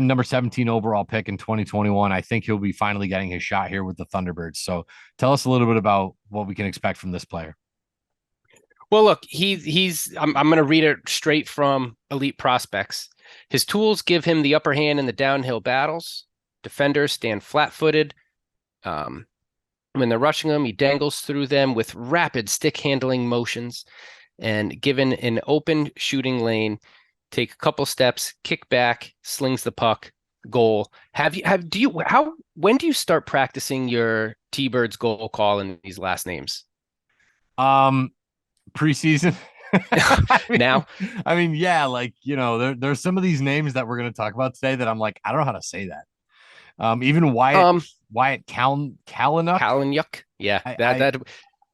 Number 17 overall pick in 2021. I think he'll be finally getting his shot here with the Thunderbirds. So tell us a little bit about what we can expect from this player. Well, look, I'm going to read it straight from Elite Prospects. His tools give him the upper hand in the downhill battles. Defenders stand flat-footed. When they're rushing him, he dangles through them with rapid stick handling motions. And given an open shooting lane, take a couple steps, kick back, slings the puck, goal. When do you start practicing your T-Birds goal call in these last names? Preseason. Now, yeah, like, there's some of these names that we're going to talk about today that I'm like, I don't know how to say that. Even Wyatt Kalynuk. Yeah,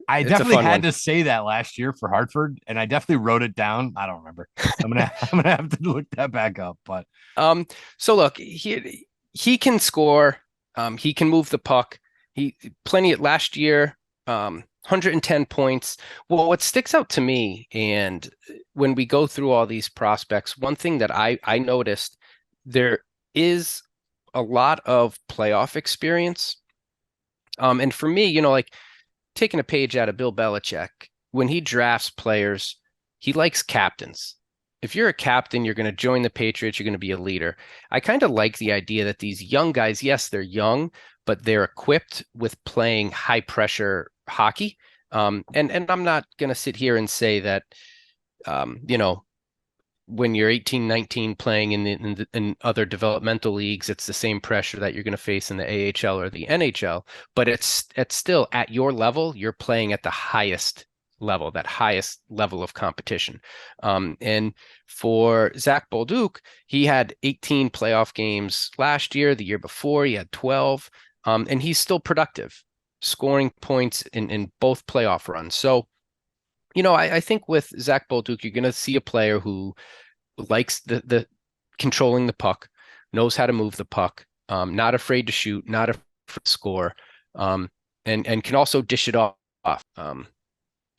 I definitely had to say that last year for Hartford, and I definitely wrote it down. I don't remember. I'm gonna have to look that back up. But so look, he can score. He can move the puck. He plenty at last year. 110 points. Well, what sticks out to me, and when we go through all these prospects, one thing that I noticed, there is a lot of playoff experience. And for me, like taking a page out of Bill Belichick, when he drafts players, he likes captains. If you're a captain, you're going to join the Patriots, you're going to be a leader. I kind of like the idea that these young guys, yes, they're young, but they're equipped with playing high pressure hockey. And I'm not going to sit here and say that, when you're 18, 19 playing in other developmental leagues, it's the same pressure that you're going to face in the AHL or the NHL, but it's still at your level, you're playing at the highest level, that highest level of competition. And for Zach Bolduc, he had 18 playoff games last year. The year before, he had 12, and he's still productive, scoring points in both playoff runs. So, I think with Zach Bolduc, you're going to see a player who likes the controlling the puck, knows how to move the puck, not afraid to shoot, not afraid to score, and can also dish it off.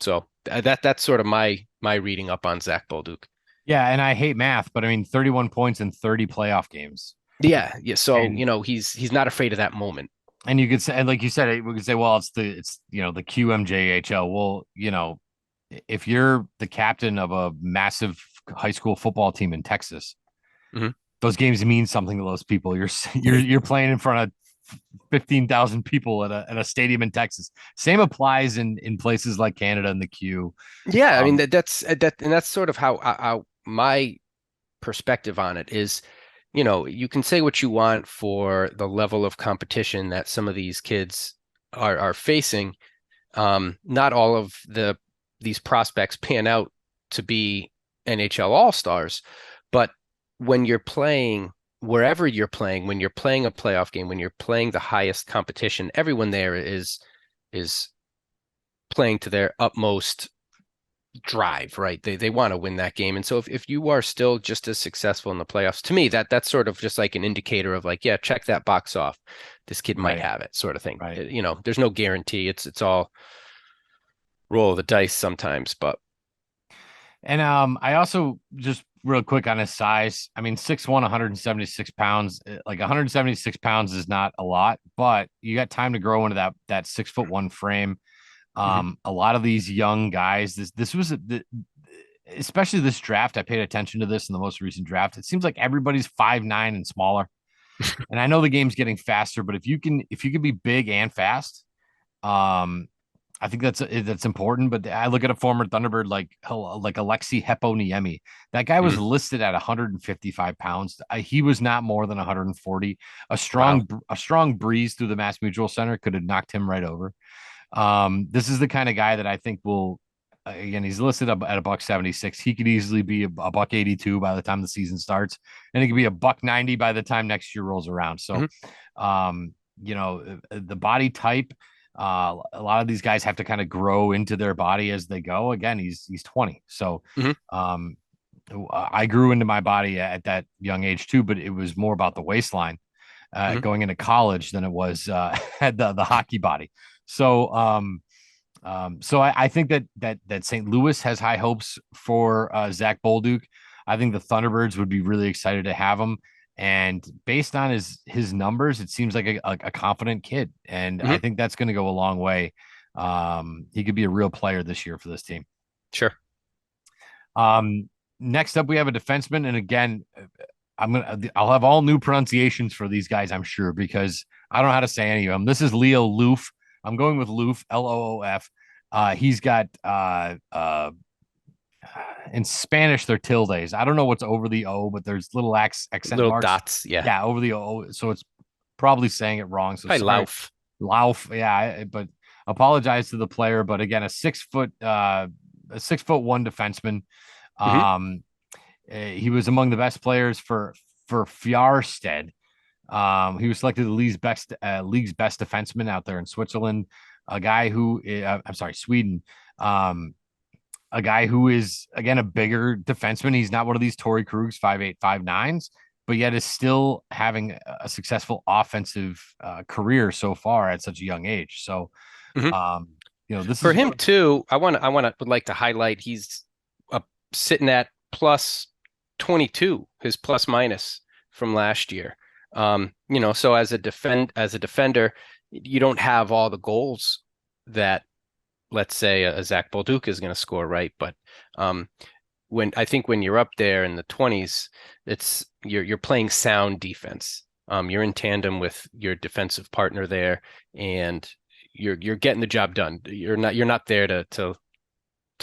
So that's sort of my reading up on Zach Bolduc. Yeah, and I hate math, but 31 points in 30 playoff games. Yeah. So he's not afraid of that moment. And you could say, and like you said, we could say, well, it's the QMJHL. Well, if you're the captain of a massive high school football team in Texas, those games mean something to those people. You're playing in front of 15,000 people at a stadium in Texas. Same applies in places like Canada and the Q. Yeah, that's sort of how my perspective on it is. You can say what you want for the level of competition that some of these kids are facing. Not all of these prospects pan out to be NHL All-Stars, but when you're playing, wherever you're playing, when you're playing a playoff game, when you're playing the highest competition, everyone there is playing to their utmost drive, right? They want to win that game. And so if you are still just as successful in the playoffs, to me, that's sort of just like an indicator of like, yeah, check that box off. This kid might have it, sort of thing. Right. There's no guarantee. It's all roll of the dice sometimes, but. And I also just real quick on his size. 6'1", 176 pounds. Like 176 pounds is not a lot, but you got time to grow into that 6'1" frame. A lot of these young guys, this was especially this draft. I paid attention to this in the most recent draft. It seems like everybody's 5'9" and smaller. And I know the game's getting faster, but if you can be big and fast, I think that's important. But I look at a former Thunderbird like Alexi Heponiemi. That guy was listed at 155 pounds. He was not more than 140. A strong breeze through the Mass Mutual Center could have knocked him right over. This is the kind of guy that I think will, again, he's listed up at $176. He could easily be a $182 by the time the season starts, and it could be a $190 by the time next year rolls around. So, the body type, A lot of these guys have to kind of grow into their body as they go. Again, he's 20, so Mhm. I grew into my body at that young age too, but it was more about the waistline Mhm. going into college than it was at the hockey body. So I think that St. Louis has high hopes for Zach Bolduc. I think the Thunderbirds would be really excited to have him. And based on his numbers, it seems like a confident kid, and I Mhm. think that's going to go a long way. He could be a real player this year for this team. Sure. Um, Next up, we have a defenseman, and again, I'll have all new pronunciations for these guys, I'm sure, because I don't know how to say any of them. This is Leo Loof. I'm going with Loof, Loof. He's got in Spanish they're tildes. I don't know what's over the O, but there's little accent Little marks. dots. Yeah. Yeah, over the O. So it's probably saying it wrong. So Probably sorry, Lauf. Lauf. Yeah, but apologize to the player. But again, a 6'1" defenseman. Mhm. He was among the best players for Fjarsted. He was selected the league's best defenseman out there in Switzerland. A guy who I'm sorry, Sweden. A guy who is again a bigger defenseman. He's not one of these Torrey Krugs 5'8", 5'9s, but yet is still having a successful offensive career so far at such a young age. So, Mhm. this For is him too, would like to highlight he's sitting at plus 22, his plus minus from last year. So as a defender, you don't have all the goals that, let's say, a Zach Bolduc is going to score, right? But when you're up there in the 20s, you're playing sound defense. You're in tandem with your defensive partner there, and you're getting the job done. You're not there to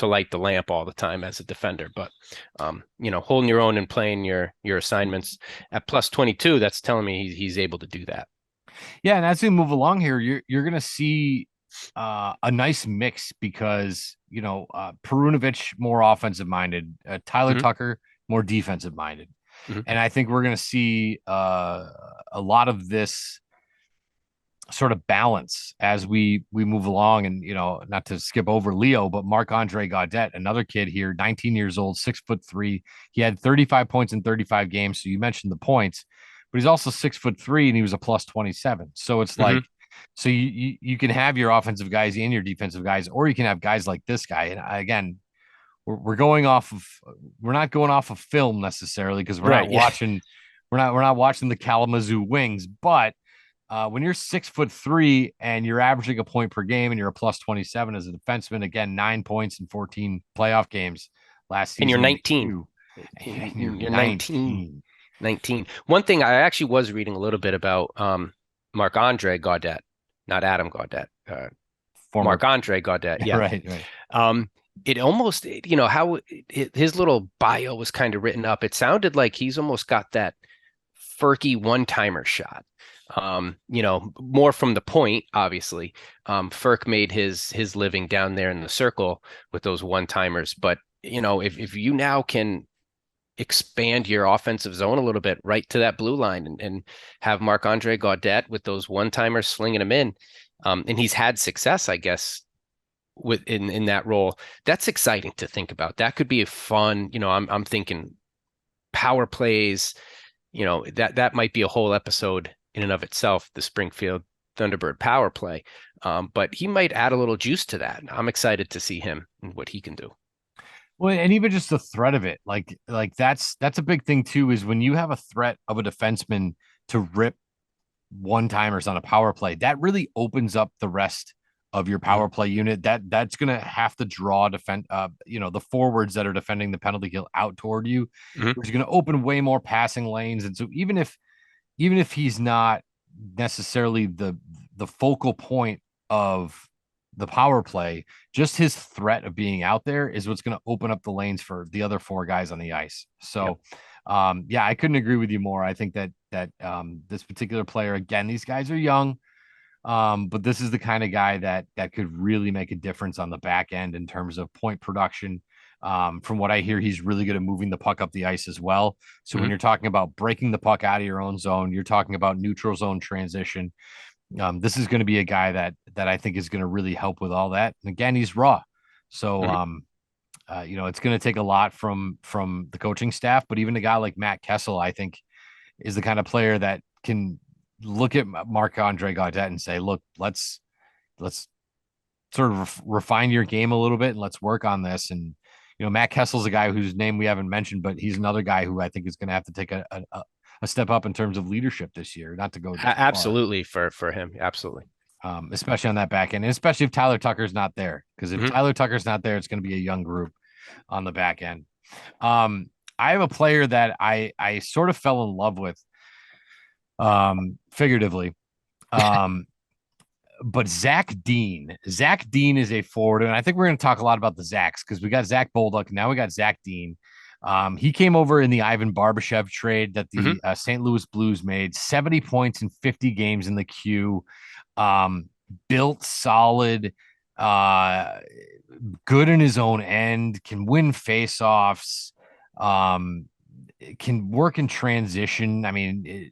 light the lamp all the time as a defender, but holding your own and playing your assignments at plus 22, that's telling me he's able to do that. Yeah, and as we move along here, you're going to see a nice mix because Perunovic more offensive minded, Tyler Mhm. Tucker more defensive minded, Mhm. and I think we're going to see a lot of this sort of balance as we move along. And not to skip over Leo, but Marc-Andre Gaudet, another kid here, 19 years old, 6'3". He had 35 points in 35 games. So you mentioned the points, but he's also 6'3" and he was a plus 27. So it's like, Mhm. so you can have your offensive guys and your defensive guys, or you can have guys like this guy. And again, we're not going off of film necessarily because we're not Right. Yeah. watching, we're not watching the Kalamazoo Wings, but when you're 6'3" and you're averaging a point per game and you're a plus 27 as a defenseman, again, 9 points in 14 playoff games last season. And you're 19. And you're You're 19. One thing I actually was reading a little bit about Marc-Andre Gaudet, not Adam Gaudet, Former Marc-Andre Gaudet. Yeah. right. It almost, how his little bio was kind of written up. It sounded like he's almost got that Ferky one-timer shot. More from the point, obviously. Ferk made his living down there in the circle with those one-timers. But, if you now can expand your offensive zone a little bit right to that blue line and have Marc-Andre Gaudet with those one-timers slinging him in, and he's had success, I guess, in that role. That's exciting to think about. That could be a fun, I'm thinking power plays, that might be a whole episode in and of itself, the Springfield Thunderbird power play. But he might add a little juice to that. I'm excited to see him and what he can do. Well, and even just the threat of it, like that's a big thing too, is when you have a threat of a defenseman to rip one-timers on a power play, that really opens up the rest of your power play unit. That's going to have to draw the forwards that are defending the penalty kill out toward you, which is going to open way more passing lanes. And so even if he's not necessarily the focal point of the power play, just his threat of being out there is what's going to open up the lanes for the other four guys on the ice. So, I couldn't agree with you more. I think that this particular player, again, these guys are young, but this is the kind of guy that could really make a difference on the back end in terms of point production. From what I hear, he's really good at moving the puck up the ice as well. So when you're talking about breaking the puck out of your own zone, you're talking about neutral zone transition. This is going to be a guy that I think is going to really help with all that. And again, he's raw, so it's going to take a lot from the coaching staff. But even a guy like Matt Kessel, I think, is the kind of player that can look at Marc-Andre Gaudette and say, "Look, let's sort of refine your game a little bit and let's work on this." And Matt Kessel's a guy whose name we haven't mentioned, but he's another guy who I think is going to have to take a step up in terms of leadership this year. Not to go absolutely for him, absolutely. Especially on that back end, and especially if Tyler Tucker's not there. Because if Tyler Tucker's not there, it's going to be a young group on the back end. I have a player that I sort of fell in love with, figuratively. But Zach Dean is a forward, and I think we're going to talk a lot about the Zachs because we got Zach Bolduc, now we got Zach Dean. He came over in the Ivan Barbashev trade that the St. Louis Blues made. 70 points in 50 games in the queue. Built solid, good in his own end, can win faceoffs, can work in transition. I mean,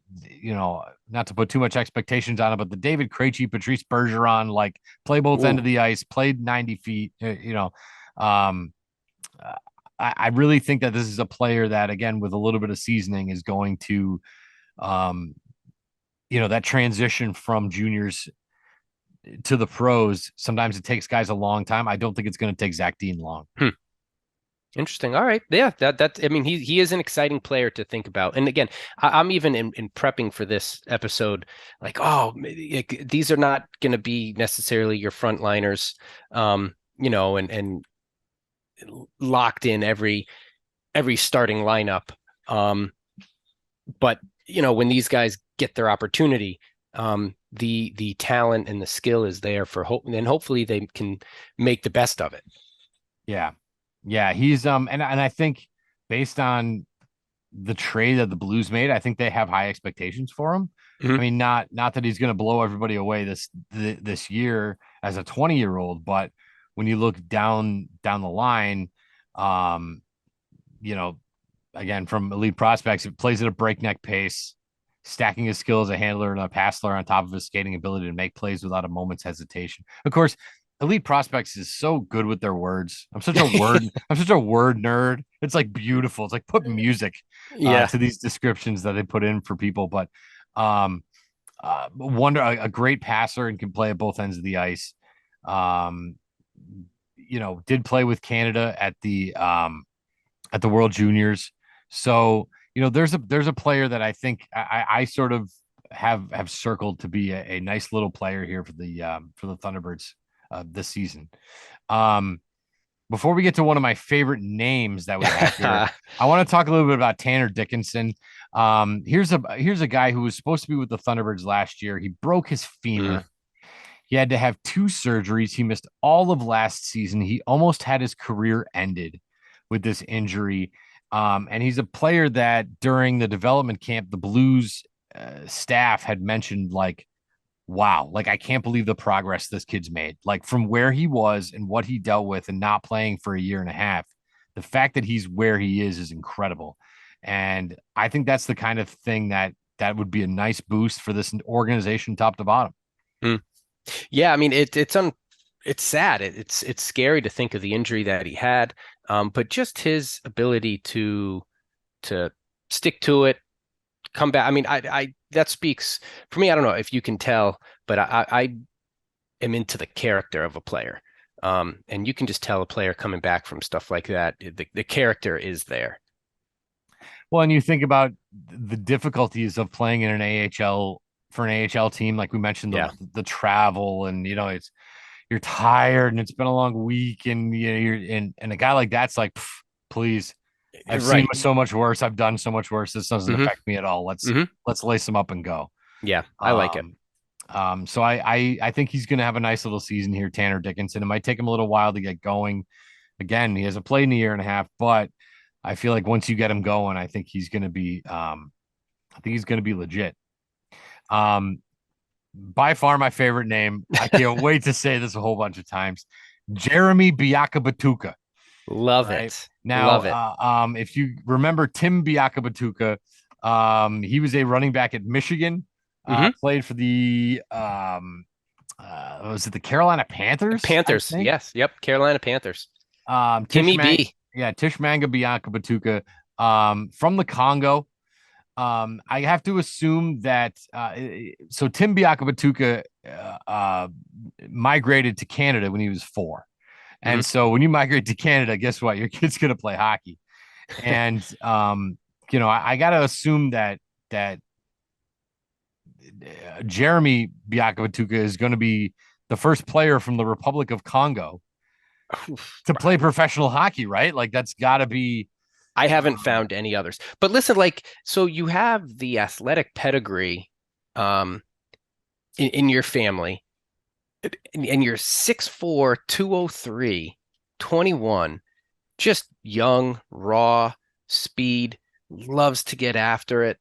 not to put too much expectations on it, but the David Krejci, Patrice Bergeron, like play both end of the ice, played 90 feet, I really think that this is a player that, again, with a little bit of seasoning is going to, that transition from juniors to the pros. Sometimes it takes guys a long time. I don't think it's going to take Zach Dean long. Interesting. All right. Yeah, that's, I mean, he is an exciting player to think about. And again, I'm even in prepping for this episode, like, these are not going to be necessarily your frontliners, and locked in every starting lineup. But when these guys get their opportunity, the talent and the skill is there for hope, and hopefully they can make the best of it. Yeah, he's and I think based on the trade that the Blues made, I think they have high expectations for him. I mean, not that he's going to blow everybody away this year as a 20-year-old, but when you look down the line, again, from elite prospects, it plays at a breakneck pace, stacking his skill as a handler and a passer on top of his skating ability to make plays without a moment's hesitation. Of course, elite prospects is so good with their words. I'm such a word nerd. It's like beautiful. It's like put music to these descriptions that they put in for people. But a great passer and can play at both ends of the ice. Did play with Canada at the World Juniors. So, there's a player that I think I sort of have circled to be a nice little player here for the Thunderbirds this season. Before we get to one of my favorite names that we have here, I want to talk a little bit about Tanner Dickinson. Here's a guy who was supposed to be with the Thunderbirds last year. He broke his femur. He had to have 2 surgeries. He missed all of last season. He almost had his career ended with this injury. And he's a player that during the development camp, the Blues staff had mentioned, like, wow, like, I can't believe the progress this kid's made. Like, from where he was and what he dealt with and not playing for a year and a half, the fact that he's where he is incredible. And I think that's the kind of thing that would be a nice boost for this organization top to bottom. Yeah, I mean, it's sad. It's scary to think of the injury that he had, but just his ability to stick to it, come back. I mean, I that speaks for me. I don't know if you can tell, but I am into the character of a player, and you can just tell a player coming back from stuff like that. The character is there. Well, and you think about the difficulties of playing in an AHL for an AHL team, like we mentioned, the travel, and you're tired and it's been a long week, and you're and a guy like that's like, please, I've seen so much worse. I've done so much worse. This doesn't affect me at all. Let's lace them up and go. Yeah, I like it. So I think he's going to have a nice little season here, Tanner Dickinson. It might take him a little while to get going. Again, he hasn't played in a year and a half, but I feel like once you get him going, I think he's going to be legit. By far my favorite name. I can't wait to say this a whole bunch of times. Jeremy Biakabatuka. Love it. Now, love it. If you remember Tim Biakabatuka, he was a running back at Michigan. Mhm. Played for the was it the Carolina Panthers? I Panthers. think. Yes. Yep. Carolina Panthers. Tish Timmy Mang, B. yeah, Tish Manga Bianca Batuka, from the Congo. I have to assume that so Tim Bianca Batuka migrated to Canada when he was 4. And Mhm. so when you migrate to Canada, guess what? Your kid's gonna play hockey. And I gotta assume that Jeremy Biakabatuka is going to be the first player from the Republic of Congo to play professional hockey, right? Like that's got to be. I haven't found any others. But listen, like, so you have the athletic pedigree um in your family, and you're 6'4", 203, 21, just young, raw, speed, loves to get after it.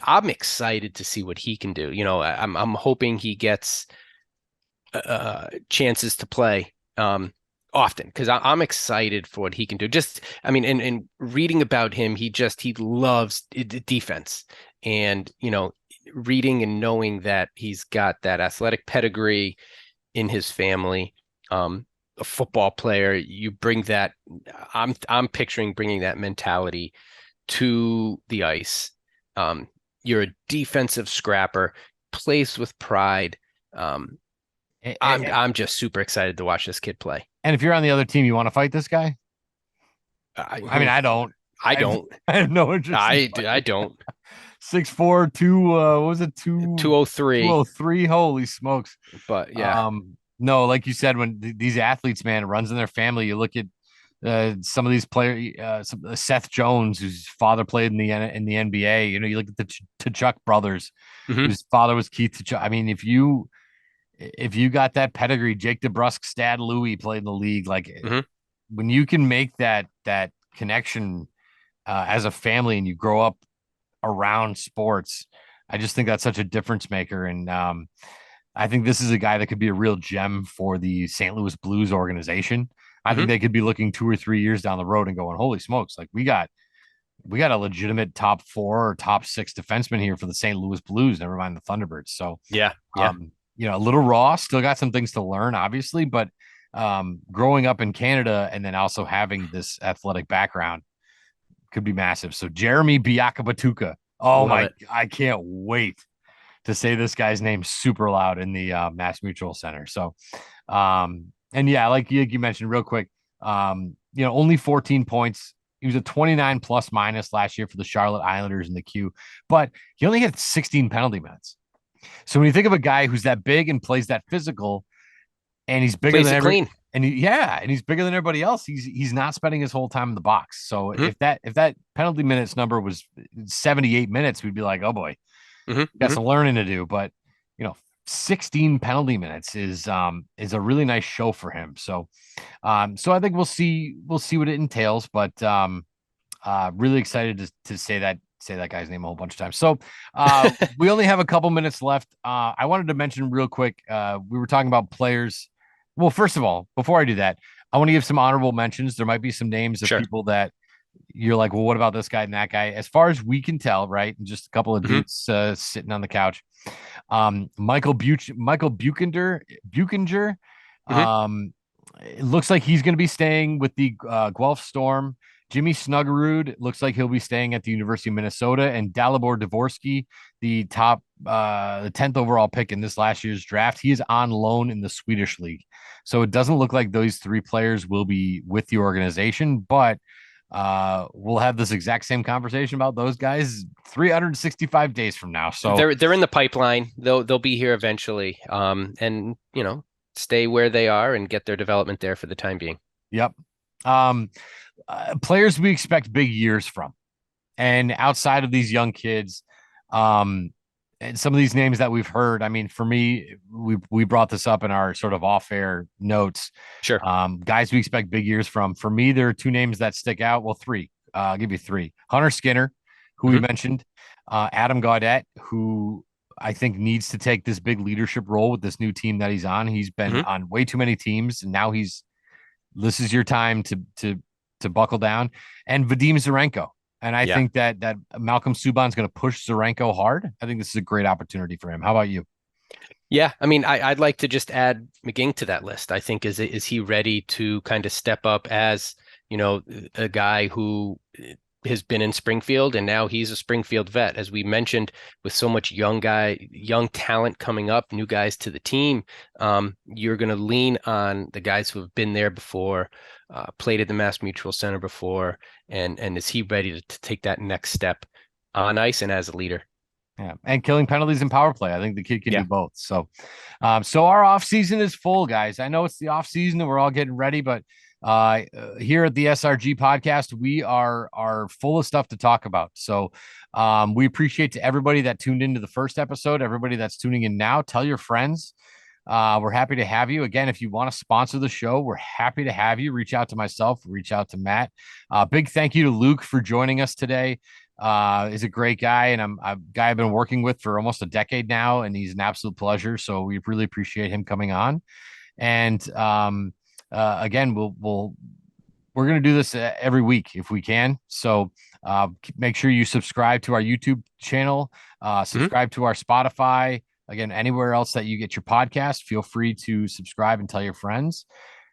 I'm excited to see what he can do. I'm hoping he gets chances to play often, because I'm excited for what he can do. Just, I mean, and reading about him, he loves defense, and reading and knowing that he's got that athletic pedigree in his family, a football player. You bring that. I'm picturing bringing that mentality to the ice. You're a defensive scrapper, plays with pride. I'm just super excited to watch this kid play. And if you're on the other team, you want to fight this guy? I mean, I don't. I don't. I have no interest. I don't. 6'4", 2. What was it? 203. 203. Holy smokes! But yeah. No, like you said, when these athletes, man, it runs in their family. You look at some of these players, Seth Jones, whose father played in the NBA. You look at the Tkachuk brothers, Mhm. whose father was Keith Tkachuk. I mean, if you got that pedigree, Jake DeBrusk, Stad Louis played in the league. Like Mhm. when you can make that connection as a family and you grow up around sports, I just think that's such a difference maker. And I think this is a guy that could be a real gem for the St. Louis Blues organization. I think they could be looking 2 or 3 years down the road and going, holy smokes, like we got a legitimate top 4 or top 6 defenseman here for the St. Louis Blues, never mind the Thunderbirds. So Yeah. a little raw, still got some things to learn, obviously, but growing up in Canada and then also having this athletic background could be massive. So Jeremy Biakabatuka. Oh Love it. I can't wait to say this guy's name super loud in the Mass Mutual Center. So, and yeah, like you mentioned real quick, only 14 points. He was a 29 plus minus last year for the Charlotte Islanders in the Q, but he only had 16 penalty minutes. So when you think of a guy who's that big and plays that physical, and he's bigger than clean. and he's bigger than everybody else, he's not spending his whole time in the box. So if that penalty minutes number was 78 minutes, we'd be like, oh boy, got some learning to do. But 16 penalty minutes is a really nice show for him. So I think we'll see what it entails, but really excited to say that guy's name a whole bunch of times. So we only have a couple minutes left. I wanted to mention real quick, we were talking about players. Well, first of all, before I do that, I want to give some honorable mentions. There might be some names of people that you're like, well, what about this guy and that guy? As far as we can tell, right? And just a couple of dudes sitting on the couch. Michael Buchinger. It looks like he's going to be staying with the Guelph Storm. Jimmy Snuggerud looks like he'll be staying at the University of Minnesota, and Dalibor Dvorsky, the 10th overall pick in this last year's draft, he is on loan in the Swedish league. So it doesn't look like those 3 players will be with the organization, but we'll have this exact same conversation about those guys 365 days from now. So they're in the pipeline. They'll be here eventually. And stay where they are and get their development there for the time being. Yep. Players we expect big years from, and outside of these young kids, and some of these names that we've heard. I mean, for me, we brought this up in our sort of off-air notes. Sure. Guys we expect big years from. For me, there are 2 names that stick out. Well, 3. I'll give you 3. Hunter Skinner, who we mentioned, Adam Gaudette, who I think needs to take this big leadership role with this new team that he's on. He's been on way too many teams, and now this is your time to buckle down. And Vadim Zarenko. And I think that Malcolm Subban's going to push Zarenko hard. I think this is a great opportunity for him. How about you? Yeah, I mean, I'd like to just add McGing to that list. I think is he ready to kind of step up as, a guy who has been in Springfield and now he's a Springfield vet, as we mentioned, with so much young talent coming up, new guys to the team. You're going to lean on the guys who have been there before, played at the Mass Mutual Center before, and is he ready to take that next step on ice and as a leader? Yeah, and killing penalties and power play. I think the kid can do both. So, so our off season is full, guys. I know it's the off season and we're all getting ready, but here at the SRG podcast, we are full of stuff to talk about. So, we appreciate to everybody that tuned into the first episode, everybody that's tuning in now. Tell your friends. We're happy to have you. Again, if you want to sponsor the show, we're happy to have you. Reach out to myself, reach out to Matt. Big thank you to Luke for joining us today. Is a great guy, and I'm a guy I've been working with for almost a decade now, and he's an absolute pleasure. So we really appreciate him coming on. And again, we're going to do this every week if we can. So make sure you subscribe to our YouTube channel, subscribe to our Spotify. Again, anywhere else that you get your podcast, feel free to subscribe and tell your friends.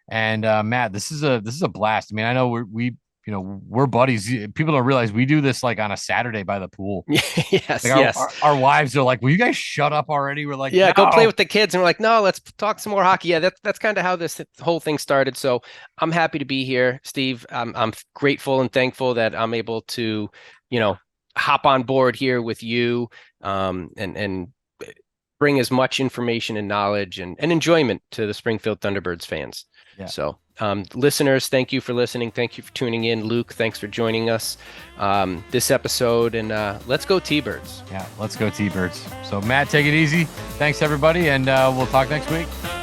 And Matt, this is a blast. I mean, I know we're buddies. People don't realize we do this like on a Saturday by the pool. Yes, like our wives are like, "Will you guys shut up already?" We're like, "Yeah, no. Go play with the kids." And we're like, "No, let's talk some more hockey." Yeah, that's kind of how this whole thing started. So I'm happy to be here, Steve. I'm grateful and thankful that I'm able to, hop on board here with you, and bring as much information and knowledge and enjoyment to the Springfield Thunderbirds fans. Yeah. So, listeners, thank you for listening. Thank you for tuning in. Luke, thanks for joining us this episode. And let's go TBirds. Yeah, let's go TBirds. So, Matt, take it easy. Thanks, everybody. And we'll talk next week.